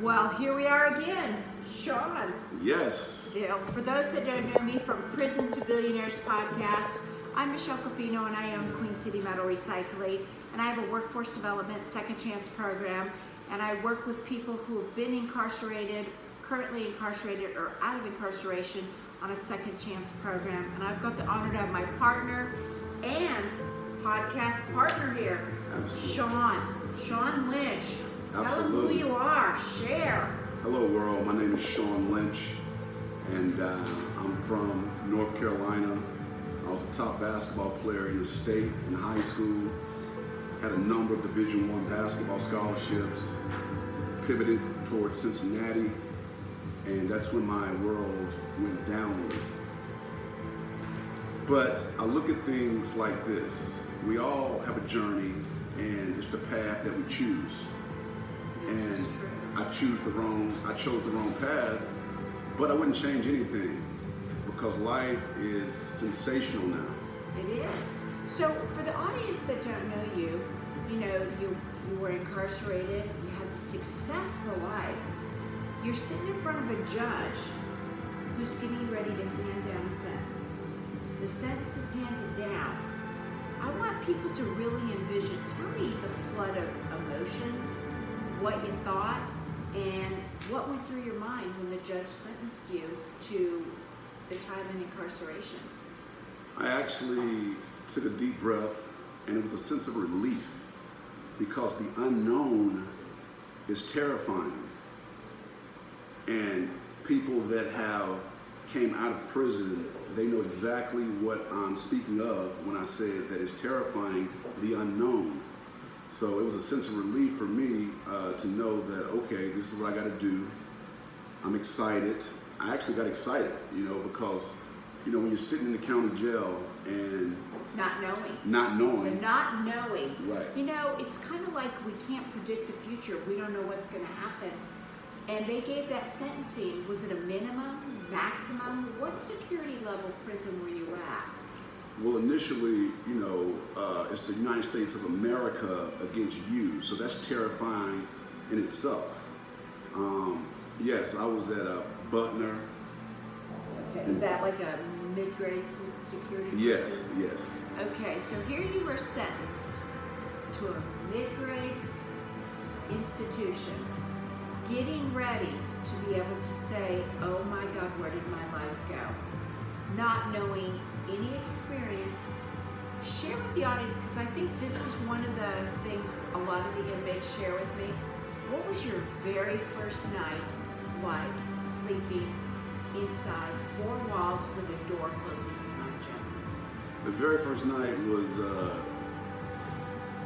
Well, here we are again, Sean. Yes. For those that don't know me, from Prison to Billionaires podcast, I'm Michelle Cofino and I own Queen City Metal Recycling, and I have a workforce development second chance program, and I work with people who have been incarcerated, currently incarcerated, or out of incarceration on a second chance program. And I've got the honor to have my partner and podcast partner here, Absolutely. Sean Lynch. Tell them who Absolutely. you are. Share. Hello, world. My name is Sean Lynch, and I'm from North Carolina. I was a top basketball player in the state in high school. Had a number of Division I basketball scholarships. Pivoted towards Cincinnati, and that's when my world went downward. But I look at things like this. We all have a journey, and it's the path that we choose. And I chose the wrong path, but I wouldn't change anything because life is sensational now. It is. So for the audience that don't know you, you were incarcerated, you had a successful life. You're sitting in front of a judge who's getting ready to hand down a sentence. The sentence is handed down. I want people to really envision, tell me the flood of emotions, what you thought, and what went through your mind when the judge sentenced you to the time in incarceration. I actually took a deep breath, and it was a sense of relief because the unknown is terrifying. And people that have came out of prison, they know exactly what I'm speaking of when I said that it's terrifying, the unknown. So it was a sense of relief for me to know that, okay, this is what I got to do. I'm excited. I actually got excited, because, when you're sitting in the county jail and Not knowing. not knowing. Right. It's kind of like we can't predict the future. We don't know what's going to happen. And they gave that sentencing. Was it a minimum, maximum? What security level prison were you at? Well, initially, it's the United States of America against you, so that's terrifying in itself. Yes, I was at Butner. Okay, is that like a mid-grade security prison? Yes. Okay, so here you were sentenced to a mid-grade institution, getting ready to be able to say, oh my God, where did my life go? Not knowing any experience. Share with the audience, because I think this is one of the things a lot of the inmates share with me. What was your very first night like sleeping inside four walls with a door closing behind you? The very first night was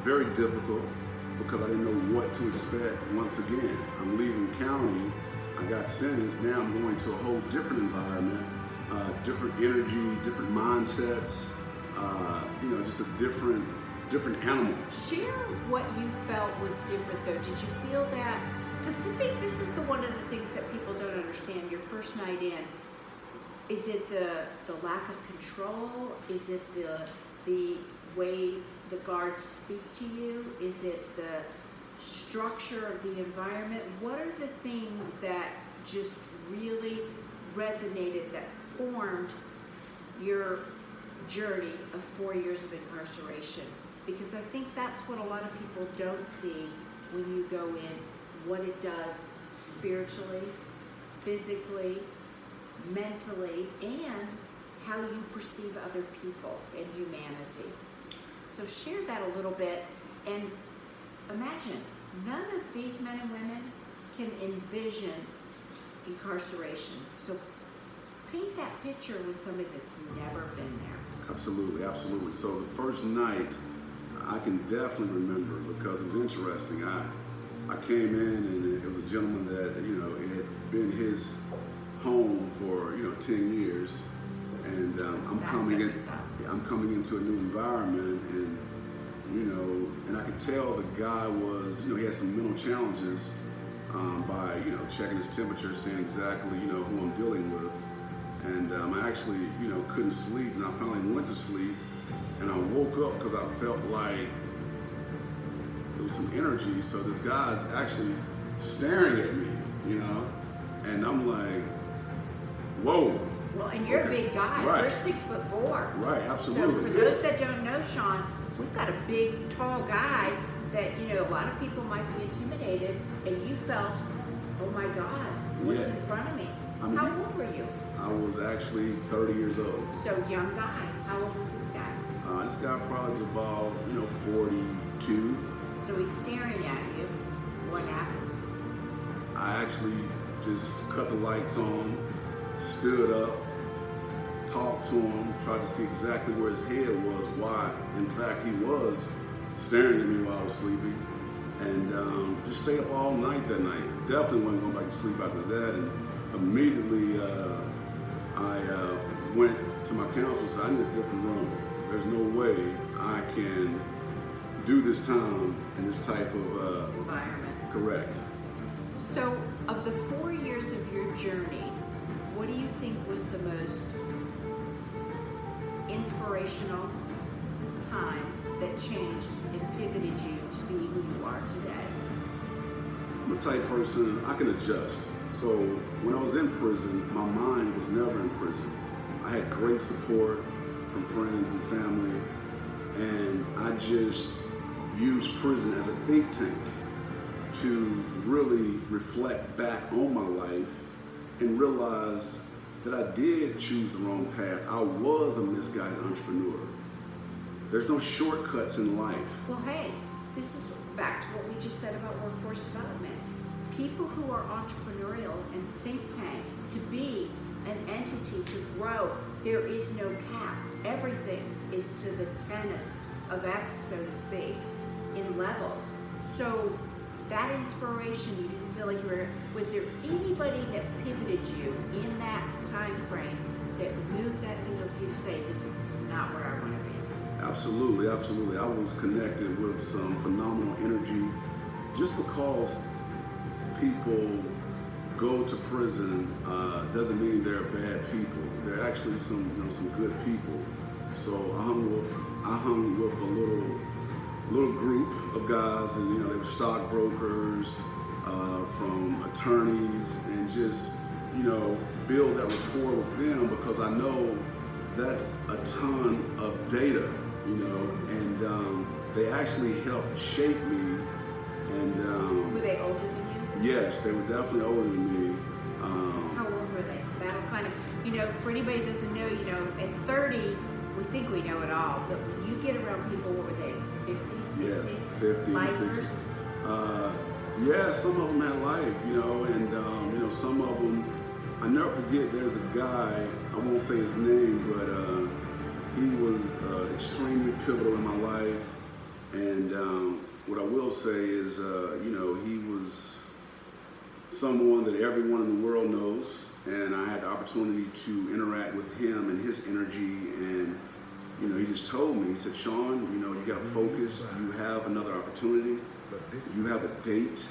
very difficult because I didn't know what to expect. Once again, I'm leaving county, I got sentenced, now I'm going to a whole different environment, different energy, different mindsets, just a different animal. Share what you felt was different though. Did you feel that? Because this is one of the things that people don't understand. Your first night in, is it the lack of control? Is it the way the guards speak to you? Is it the structure of the environment? What are the things that just really resonated, that formed your journey of 4 years of incarceration? Because I think that's what a lot of people don't see when you go in, what it does spiritually, physically, mentally, and how you perceive other people and humanity. So share that a little bit, and imagine none of these men and women can envision incarceration. So paint that picture with somebody that's never been there. Absolutely. So the first night, I can definitely remember because it was interesting. I came in and it was a gentleman that, it had been his home for, 10 years. And I'm coming into a new environment and, and I could tell the guy was, he had some mental challenges by, checking his temperature, seeing exactly, who I'm dealing with. And I actually, couldn't sleep, and I finally went to sleep, and I woke up because I felt like there was some energy. So this guy's actually staring at me, you know? And I'm like, whoa. Well, and you're a big guy. Right. You're 6'4". Right, absolutely. So for those that don't know, Sean, we've got a big, tall guy that, a lot of people might be intimidated, and you felt, oh my God, what's in front of me? How old were you? I was actually 30 years old. So young guy. How old was this guy? This guy probably was about, 42. So he's staring at you. What happens? I actually just cut the lights on, stood up, talked to him, tried to see exactly where his head was, why. In fact, he was staring at me while I was sleeping. And just stayed up all night that night. Definitely wasn't going back to sleep after that. And immediately I went to my counselor and said, I need a different room. There's no way I can do this time in this type of environment. Correct. So of the 4 years of your journey, what do you think was the most inspirational time that changed and pivoted you to be who you are today? I'm a type person, I can adjust. So when I was in prison, my mind was never in prison. I had great support from friends and family, and I just used prison as a think tank to really reflect back on my life and realize that I did choose the wrong path. I was a misguided entrepreneur. There's no shortcuts in life. Well, hey, this is back to what we just said about workforce development. People who are entrepreneurial and think tank, to be an entity, to grow, there is no cap. Everything is to the 10th of X, so to speak, in levels. So that inspiration, you didn't feel like you were, was there anybody that pivoted you in that time frame that moved that needle for you to say, this is not where I want to be? Absolutely, absolutely. I was connected with some phenomenal energy. Just because people go to prison doesn't mean they're bad people. They're actually some good people. So I hung with a little group of guys, and they were stockbrokers, from attorneys, and just build that rapport with them, because I know that's a ton of data, and they actually helped shape me. And were they older than you? Yes, they were definitely older than me. How old were they? That'll kind of, for anybody who doesn't know, at 30, we think we know it all, but when you get around people, what were they, 50s, 60s? Yeah, 50, Lifers? 60s. Yeah, some of them had life, and some of them, I never forget, there's a guy, I won't say his name, but he was extremely pivotal in my life. And what I will say is, he was someone that everyone in the world knows, and I had the opportunity to interact with him and his energy, and he just told me, he said, Sean, you got to focus, you have another opportunity, you have a date.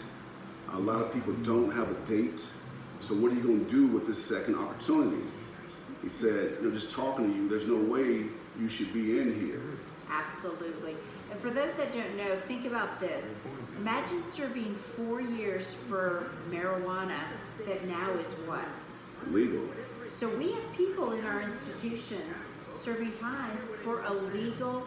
A lot of people don't have a date, so what are you going to do with this second opportunity? He said, just talking to you, there's no way you should be in here. Absolutely. And for those that don't know, think about this. Imagine serving 4 years for marijuana that now is what? Legal. So we have people in our institutions serving time for a legal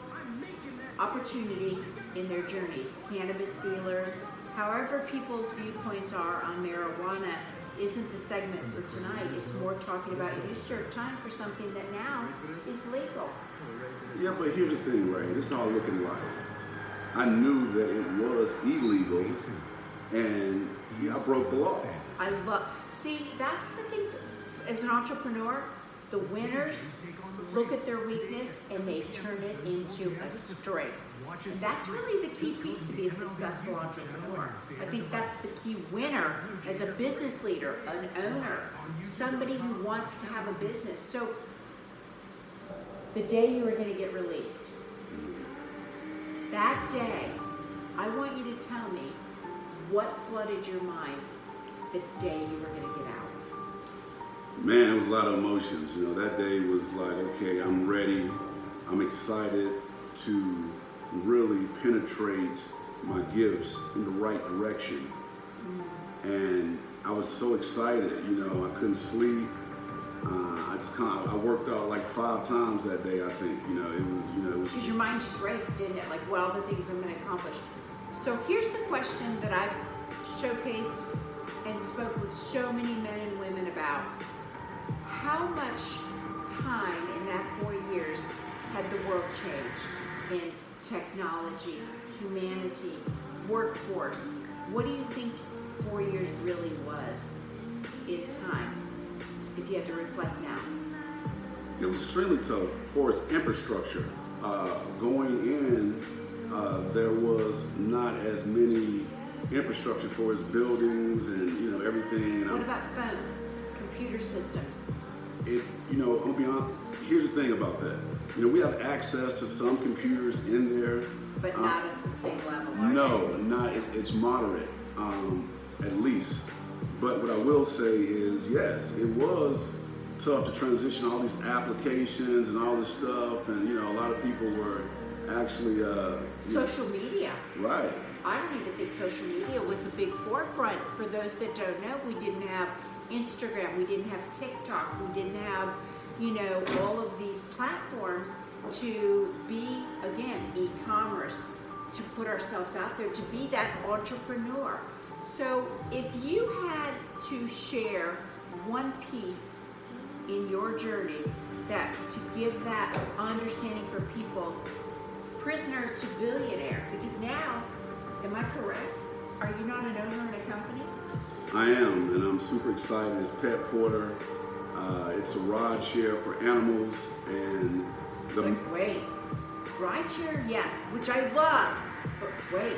opportunity in their journeys. Cannabis dealers, however people's viewpoints are on marijuana isn't the segment for tonight. It's more talking about you serve time for something that now is legal. Yeah, but here's the thing, Ray. This is how I look in life. I knew that it was illegal, and I broke the law. See, that's the thing. As an entrepreneur, the winners look at their weakness and they turn it into a strength. And that's really the key piece to be a successful entrepreneur. I think that's the key winner as a business leader, an owner, somebody who wants to have a business. So the day you were going to get released, that day, I want you to tell me what flooded your mind the day you were going to get out. Man, it was a lot of emotions. That day was like, okay, I'm ready. I'm excited to really penetrate my gifts in the right direction. And I was so excited, I couldn't sleep. I worked out like 5 times that day, I think. It was. Because your mind just raced, didn't it? Like, what all the things I'm going to accomplish. So here's the question that I've showcased and spoke with so many men and women about. How much time in that 4 years had the world changed in technology, humanity, workforce? What do you think 4 years really was in time, if you had to reflect now? It was extremely tough for its infrastructure. Going in, there was not as many infrastructure for its buildings and everything. What about phone, computer systems? I'm gonna be honest. Here's the thing about that. We have access to some computers in there, But not at the same level. no, not. It's moderate, at least. But what I will say is, yes, it was tough to transition all these applications and all this stuff, and a lot of people were actually Social media. right. I don't even think social media was a big forefront. For those that don't know, we didn't have Instagram, we didn't have TikTok, we didn't have, all of these platforms to be, again, e-commerce, to put ourselves out there, to be that entrepreneur. So if you had to share one piece in your journey that to give that understanding for people, prisoner to billionaire, because now, am I correct? Are you not an owner in a company? I am, and I'm super excited. It's Pet Porter. It's a ride share for animals, and But wait, rideshare, yes, which I love. But wait,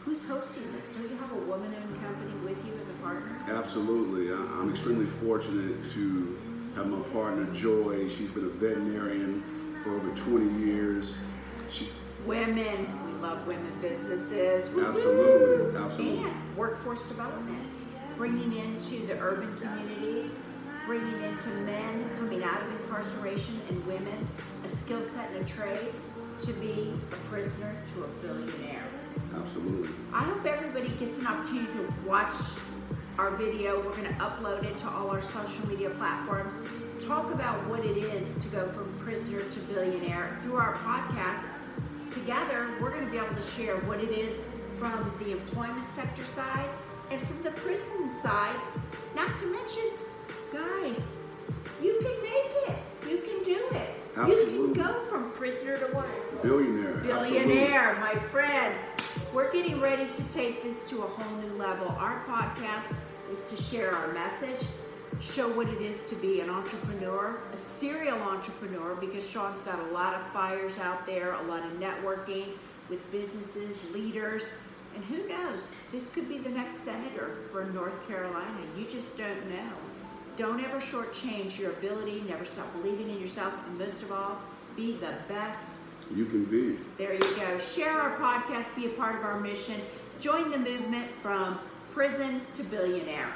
who's hosting this? Don't you have a woman-owned company with you as a partner? absolutely. I'm extremely fortunate to have my partner Joy. She's been a veterinarian for over 20 years. Women, we love women businesses. Woo-hoo! Absolutely. And workforce development, bringing into the urban communities, bringing into men coming out of incarceration and women a skill set and a trade to be a prisoner to a billionaire. Absolutely. I hope everybody gets an opportunity to watch our video. We're going to upload it to all our social media platforms. Talk about what it is to go from prisoner to billionaire. Through our podcast, together, we're going to be able to share what it is from the employment sector side and from the prison side. Not to mention, guys, you can make it. You can do it. Absolutely. You can go from prisoner to what? Billionaire. Billionaire, my friend. We're getting ready to take this to a whole new level. Our podcast is to share our message, show what it is to be an entrepreneur, a serial entrepreneur, because Sean's got a lot of fires out there, a lot of networking with businesses, leaders, and who knows, this could be the next senator for North Carolina. You just don't know. Don't ever shortchange your ability, never stop believing in yourself, and most of all, be the best You can be. there you go. Share our podcast, be a part of our mission. Join the movement from prison to billionaire.